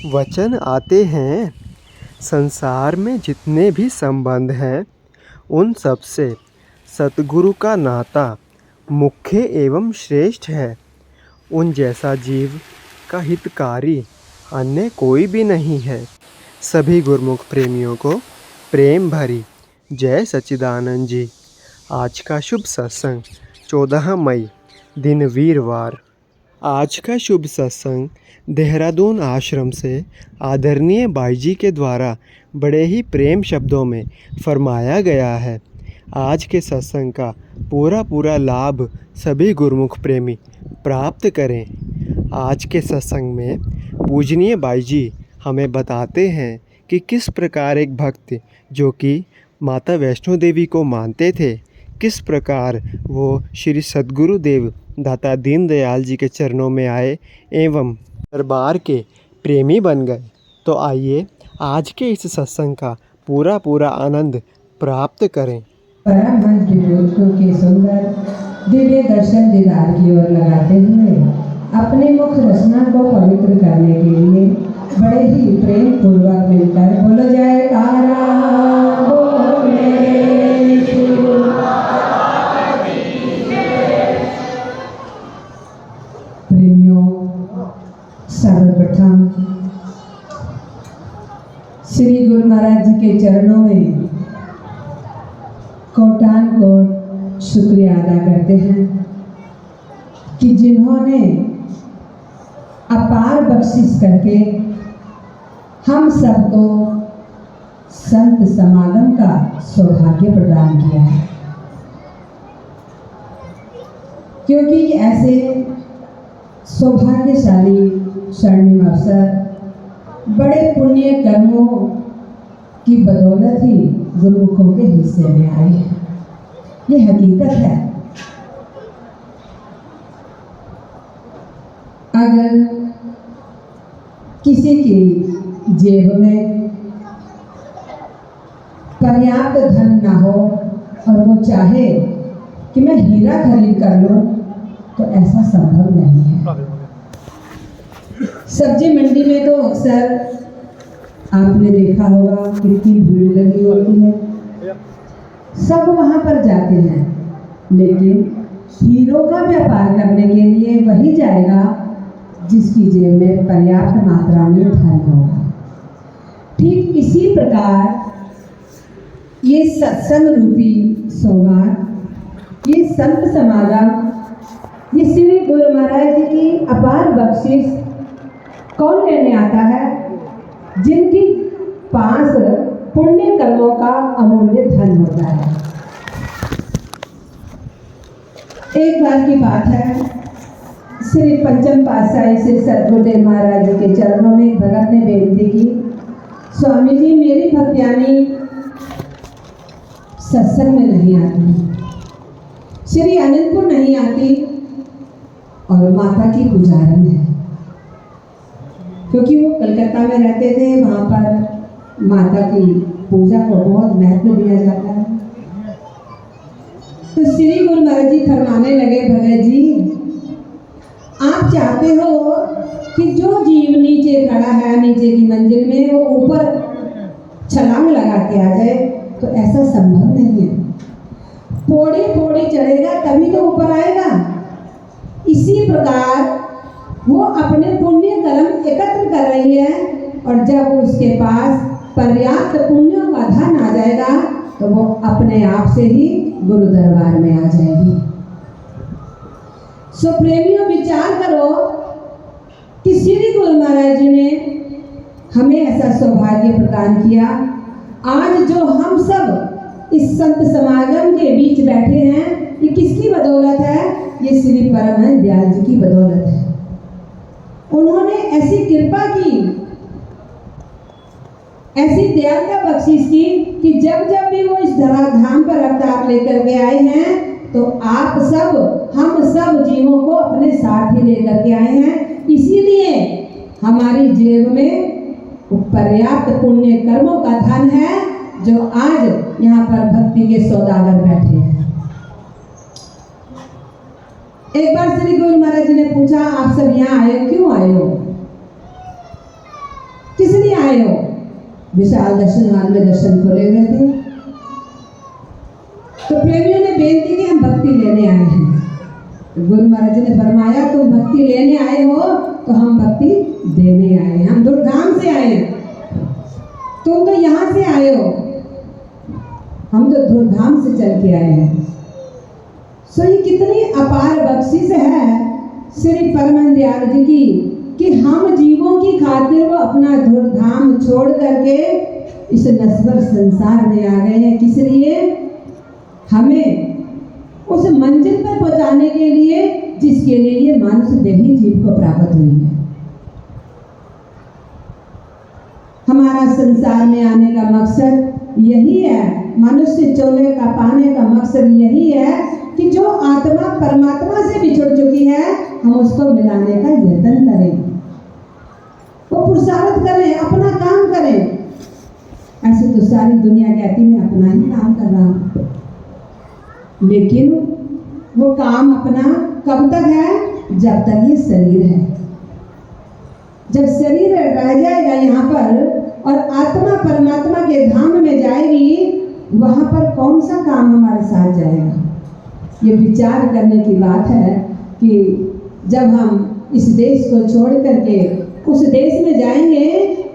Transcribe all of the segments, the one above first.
वचन आते हैं, संसार में जितने भी संबंध हैं उन सब से सतगुरु का नाता मुख्य एवं श्रेष्ठ है। उन जैसा जीव का हितकारी अन्य कोई भी नहीं है। सभी गुरुमुख प्रेमियों को प्रेम भरी जय सच्चिदानंद जी। आज का शुभ सत्संग 14 मई दिन वीरवार। आज का शुभ सत्संग देहरादून आश्रम से आदरणीय बाई जी के द्वारा बड़े ही प्रेम शब्दों में फरमाया गया है। आज के सत्संग का पूरा लाभ सभी गुरुमुख प्रेमी प्राप्त करें। आज के सत्संग में पूजनीय बाई जी हमें बताते हैं कि किस प्रकार एक भक्त जो कि माता वैष्णो देवी को मानते थे, किस प्रकार वो श्री सद्गुरुदेव दाता दीनदयाल जी के चरणों में आए एवं दरबार के प्रेमी बन गए। तो आइए आज के इस सत्संग का पूरा आनंद प्राप्त करें। परमहंस विभूतियों के सुंदर दिव्य दर्शन दीदार की ओर लगाते हुए अपने मुख रचना को पवित्र करने के लिए बड़े ही प्रेम पूर्वक मिलकर बोलो जयकारा प्रेमियों। सर्वप्रथम श्री गुरु महाराज जी के चरणों में कोटान कोट शुक्रिया अदा करते हैं कि जिन्होंने अपार बख्शिश करके हम सबको संत समागम का सौभाग्य प्रदान किया है। क्योंकि ऐसे सौभाग्यशाली स्वर्णिम अवसर बड़े पुण्य कर्मों की बदौलत ही गुरुमुखों के हिस्से में आए हैं। ये हकीकत है। अगर किसी की जेब में पर्याप्त धन ना हो और वो चाहे कि मैं हीरा खरीद कर लूं, तो ऐसा संभव नहीं है। सब्जी मंडी में तो अक्सर आपने देखा होगा कितनी भीड़ लगी होती है, सब वहां पर जाते हैं, लेकिन हीरों का व्यापार करने के लिए वही जाएगा जिसकी जेब में पर्याप्त मात्रा में धन होगा। ठीक इसी प्रकार ये सत्संग रूपी सौगात, ये संत समागम, ये श्री गुरु महाराज जी की अपार बख्शिश कौन लेने आता है? जिनकी पास पुण्य कर्मों का अमूल्य धन होता है। एक बार की बात है, श्री पंचम पातशाही से सद्गुरुदेव महाराज जी के चरणों में भगत ने बेनती की, स्वामी जी मेरी भक्त्यानी सत्संग में नहीं आती, श्री अनंतपुर नहीं आती और माता की पुजारन है। क्योंकि वो कलकत्ता में रहते थे, वहाँ पर माता की पूजा को बहुत महत्व दिया जाता है। तो श्री गुरु महाराज जी फरमाने लगे, भगत जी आप चाहते हो कि जो जीव नीचे खड़ा है नीचे की मंजिल में, वो ऊपर छलांग लगा के आ जाए, तो ऐसा संभव नहीं है। थोड़ी थोड़ी चढ़ेगा तभी तो ऊपर आएगा। इसी प्रकार वो अपने पुण्य कर्म एकत्र कर रही है, और जब उसके पास पर्याप्त पुण्यों का धन आ जाएगा तो वो अपने आप से ही गुरु दरबार में आ जाएगी। सो प्रेमियों, विचार करो कि श्री गुरु महाराज जी ने हमें ऐसा सौभाग्य प्रदान किया। आज जो हम सब इस संत समागम के बीच बैठे हैं, ये किसकी बदौलत है? ये श्री परमहंस दयाल जी की बदौलत है। उन्होंने ऐसी कृपा की, ऐसी दयालुता बख्शिश की कि जब जब भी वो इस धराधाम पर अवतार लेकर के आए हैं, तो आप सब, हम सब जीवों को अपने साथ ही लेकर के आए हैं। इसीलिए हमारी जेब में पर्याप्त पुण्य कर्मों का धन है, जो आज यहाँ पर भक्ति के सौदागर बैठे हैं। एक बार श्री गुरु महाराज जी ने पूछा, आप सब यहाँ आए, क्यों आए हो? आए हो? विशाल दर्शन हाल में दर्शन खोले हुए थे। तो प्रेमियों ने बेनती की हम भक्ति लेने आए हैं। तो गुरु महाराज जी ने फरमाया तुम भक्ति लेने आए हो तो हम भक्ति देने आए हैं। हम धूमधाम से आए हैं, तुम तो यहाँ से आए हो, हम तो धूमधाम से चल के आए हैं। सो ये कितनी अपार बख्शिश है श्री परम दयाल जी की कि हम जीवों की खातिर वो अपना धूमधाम छोड़ करके इस नश्वर संसार में आ गए हैं। किस लिए? हमें उस मंजिल पर पहुंचाने के लिए जिसके लिए ये मानुष देही जीव को प्राप्त हुई है। हमारा संसार में आने का मकसद यही है, मनुष्य चोले का पाने का मकसद यही है कि जो आत्मा परमात्मा से बिछुड़ चुकी है हम उसको मिलाने का यत्न करें, वो पुरुषार्थ करें, अपना काम करें। ऐसे तो सारी दुनिया कहती मैं अपना ही काम कर रहा हूँ, लेकिन वो काम अपना कब तक है? जब तक ये शरीर है। जब शरीर रह जाएगा यहाँ पर और आत्मा परमात्मा के धाम में जाएगी, वहाँ पर कौन सा काम हमारे साथ जाएगा? ये विचार करने की बात है कि जब हम इस देश को छोड़ करके उस देश में जाएंगे,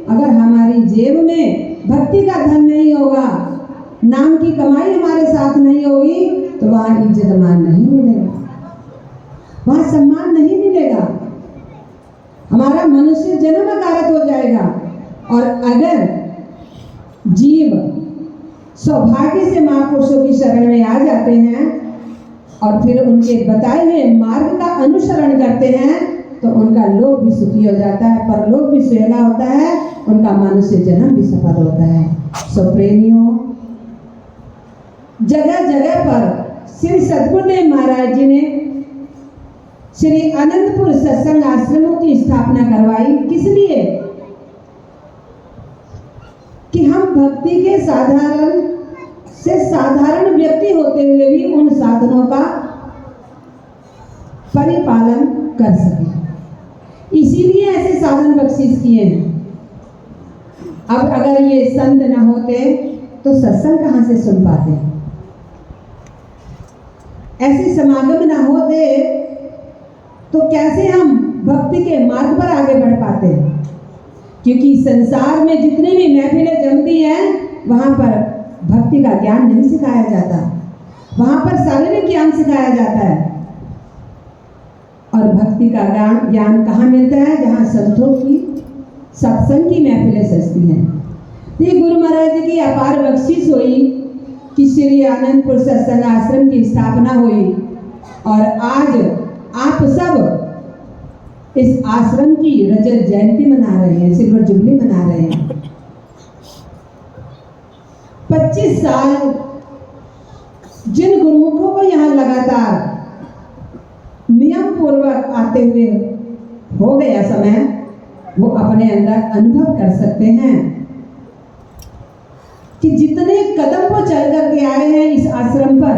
अगर हमारी जेब में भक्ति का धन नहीं होगा, नाम की कमाई हमारे साथ नहीं होगी, तो वहाँ इज्जत मान नहीं मिलेगा, वहाँ सम्मान नहीं मिलेगा, हमारा मनुष्य जन्म अकारत हो जाएगा। और अगर जीव सौभाग्य से महापुरुषों की शरण में आ जाते हैं और फिर उनके बताए हुए मार्ग का अनुसरण करते हैं, तो उनका लोक भी सुखी हो जाता है, परलोक भी सुहेला होता है, उनका मनुष्य जन्म भी सफल होता है। सो प्रेमियों, जगह जगह पर श्री सद्गुरुदेव महाराज जी ने श्री अनंतपुर सत्संग आश्रमों की स्थापना करवाई। किस लिए? कि हम भक्ति के साधारण से साधारण व्यक्ति होते हुए भी उन साधनों का परिपालन कर सके, इसीलिए ऐसे साधन बख्शिश किए हैं। अब अगर ये संत न होते तो सत्संग कहाँ से सुन पाते? ऐसे समागम न होते तो कैसे हम भक्ति के मार्ग पर आगे बढ़ पाते? क्योंकि संसार में जितनी भी महफिलें जमती हैं वहाँ पर भक्ति का ज्ञान नहीं सिखाया जाता, वहाँ पर शारीरिक ज्ञान सिखाया जाता है। और भक्ति का ज्ञान कहाँ मिलता है? जहाँ संतों की सत्संग की महफिलें सजती हैं। ये गुरु महाराज जी की अपार बख्शिश हुई कि श्री आनंदपुर सत्संग आश्रम की स्थापना हुई और आज आप सब इस आश्रम की रजत जयंती मना रहे हैं, सिल्वर जुबली मना रहे हैं। 25 साल जिन गुरुमुखों को यहाँ लगातार नियम पूर्वक आते हुए हो गया समय, वो अपने अंदर अनुभव कर सकते हैं कि जितने कदम वो चल करके आए हैं इस आश्रम पर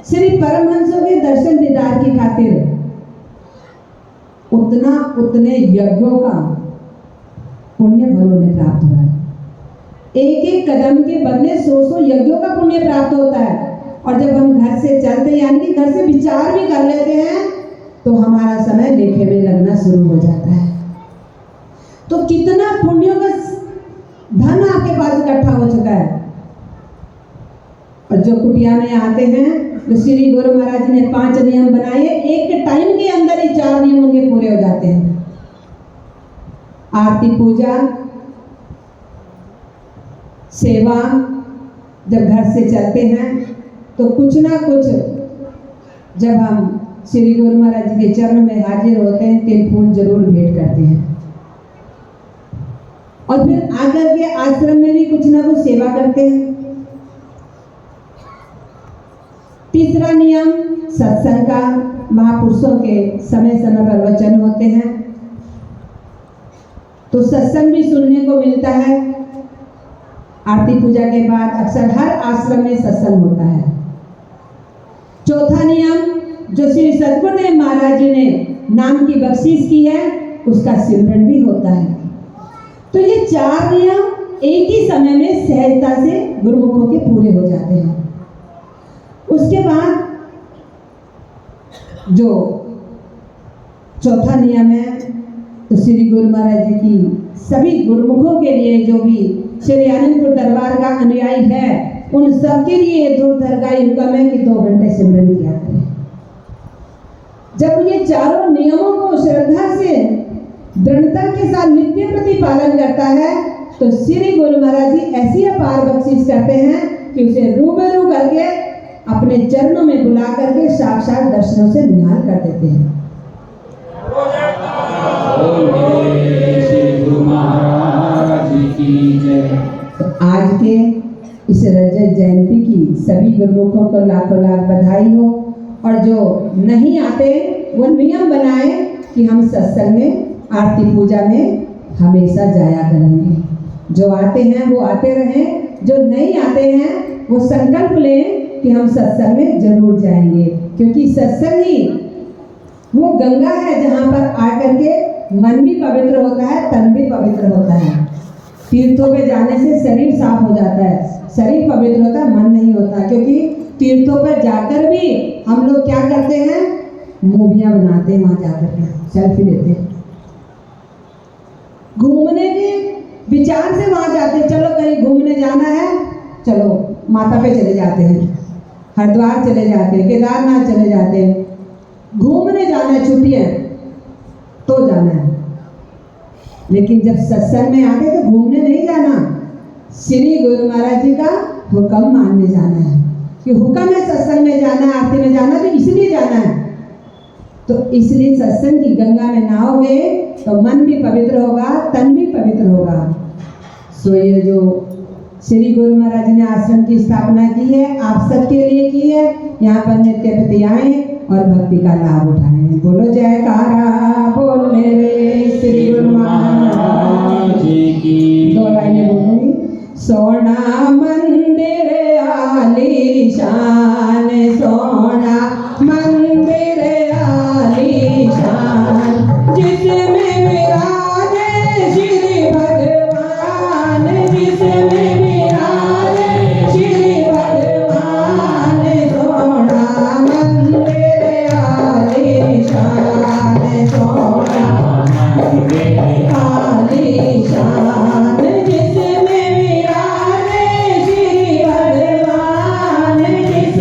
श्री परमहंसों के दर्शन दीदार की खातिर, उतने यज्ञों का पुण्य भलों में प्राप्त हुआ है। एक एक कदम के बदले 100 यज्ञों का पुण्य प्राप्त होता है। और जब हम घर से चलते यानी कि घर से विचार भी कर लेते हैं तो हमारा समय लेखे में लगना शुरू हो जाता है। तो कितना पुण्यों का धन आपके पास इकट्ठा हो चुका है। और जो कुटिया में आते हैं, जो श्री गुरु महाराज जी ने 5 नियम बनाए, एक टाइम के अंदर ही 4 नियम उनके पूरे हो जाते हैं। आरती, पूजा, सेवा। जब घर से चलते हैं तो कुछ ना कुछ जब हम श्री गुरु महाराज जी के चरण में हाजिर होते हैं, तिल फूल जरूर भेंट करते हैं। और फिर आकर के आश्रम में भी कुछ ना कुछ सेवा करते हैं। तीसरा नियम सत्संग का, महापुरुषों के समय समय पर वचन होते हैं तो सत्संग भी सुनने को मिलता है। आरती पूजा के बाद अक्सर हर आश्रम में सत्संग होता है। चौथा नियम जो श्री सद्गुरुदेव महाराज जी ने नाम की बख्शीश की है, उसका सिमरन भी होता है। तो ये 4 नियम एक ही समय में सहजता से गुरुमुखों के पूरे हो जाते हैं। उसके बाद जो चौथा नियम है, तो श्री गुरु महाराज जी की सभी गुरुमुखों के लिए, जो भी श्री आनंदपुर दरबार का अनुयायी है, उन सबके लिए दुर्धर्गाई हुक्म है कि 2 घंटे सिमरन किया करें। जब ये चारों नियमों को श्रद्धा से दृढ़ता के साथ नित्य प्रति पालन करता है, तो श्री गुरु महाराज जी ऐसी अपार बख्शिश करते हैं कि उसे रूबरू करके अपने चरणों में बुला करके साक्षात दर्शनों से निहाल कर देते हैं। तो आज के इस रजत जयंती की सभी गुरुमुखों को लाखों लाख बधाई हो, और जो नहीं आते वो नियम बनाए कि हम सत्संग में, आरती पूजा में हमेशा जाया करेंगे। जो आते हैं वो आते रहें, जो नहीं आते हैं वो संकल्प लें कि हम सत्संग में जरूर जाएंगे, क्योंकि सत्संग ही वो गंगा है जहाँ पर आकर के मन भी पवित्र होता है, तन भी पवित्र होता है। तीर्थों पे जाने से शरीर साफ हो जाता है, शरीर पवित्र होता है, मन नहीं होता। क्योंकि तीर्थों पर जाकर भी हम लोग क्या करते हैं, मूवियाँ बनाते हैं, वहाँ जाकर के सेल्फी लेते हैं, घूमने के विचार से वहाँ जाते हैं। चलो कहीं घूमने जाना है, चलो माता पे चले जाते हैं, हरिद्वार चले जाते हैं, केदारनाथ चले जाते हैं। घूमने जाना है, छुट्टियाँ तो जाना है, लेकिन जब सत्संग में आते तो घूमने नहीं जाना, श्री गुरु महाराज जी का हुक्म मानने जाना है कि हुक्म है सत्संग में जाना, आरती में जाना, तो इसलिए जाना है। तो इसलिए सत्संग की गंगा में नहाओगे तो मन भी पवित्र होगा, तन भी पवित्र होगा। सो ये जो श्री गुरु महाराज जी ने आश्रम की स्थापना की है, आप सबके लिए की है, यहाँ पर नित्य प्रति आए और भक्ति का लाभ उठाएं। बोलो जयकारा बोल मेरे श्री गुरु महाराज जी की। 2 लाइनें बोलूंगी। सोना मंदिर आलीशान, सोना मंदिर आलीशान, जिसमें विराजे श्री भगवान, जिसमें विराजे श्री भगवान, सोना मंदिर आलीशान, सोना मंदिर आलीशान, जिसमें विराजे श्री भगवान, जिसमें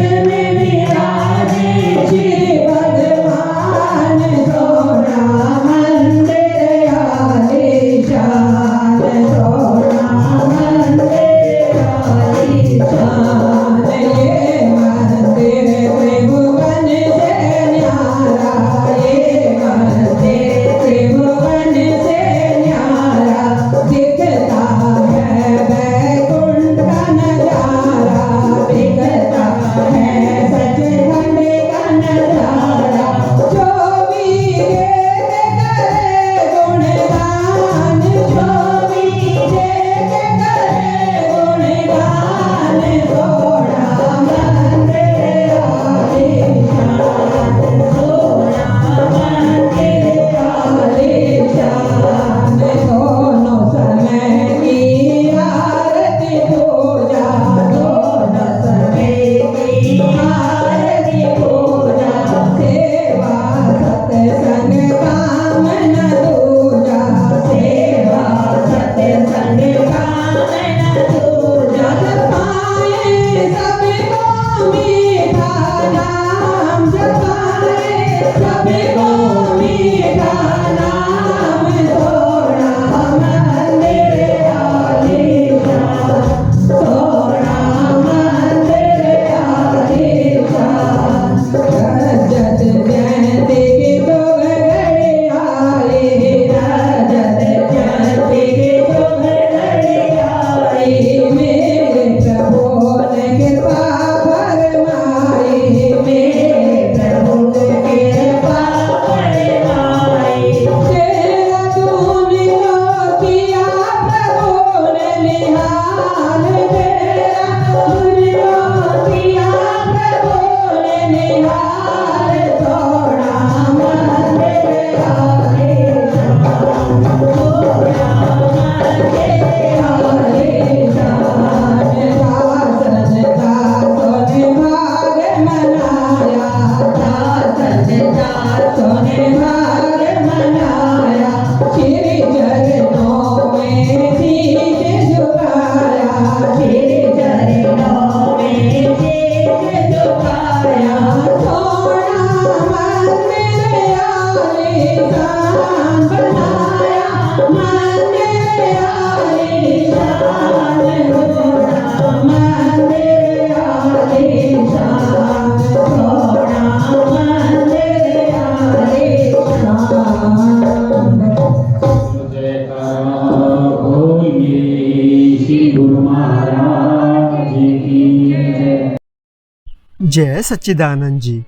जय सच्चिदानंद जी।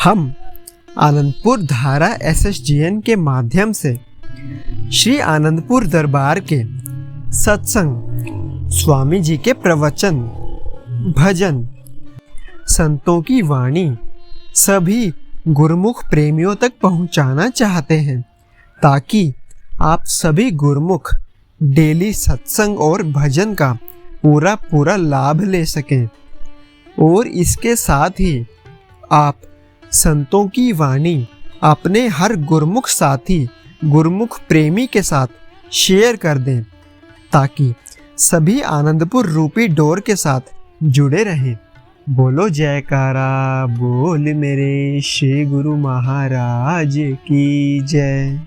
हम आनंदपुर धारा SSGN के माध्यम से श्री आनंदपुर दरबार के सत्संग, स्वामी जी के प्रवचन, भजन, संतों की वाणी सभी गुरुमुख प्रेमियों तक पहुंचाना चाहते हैं, ताकि आप सभी गुरुमुख डेली सत्संग और भजन का पूरा लाभ ले सकें। और इसके साथ ही आप संतों की वाणी अपने हर गुरुमुख साथी, गुरुमुख प्रेमी के साथ शेयर कर दें, ताकि सभी आनंदपुर रूपी डोर के साथ जुड़े रहें। बोलो जयकारा बोल मेरे श्री गुरु महाराज की जय।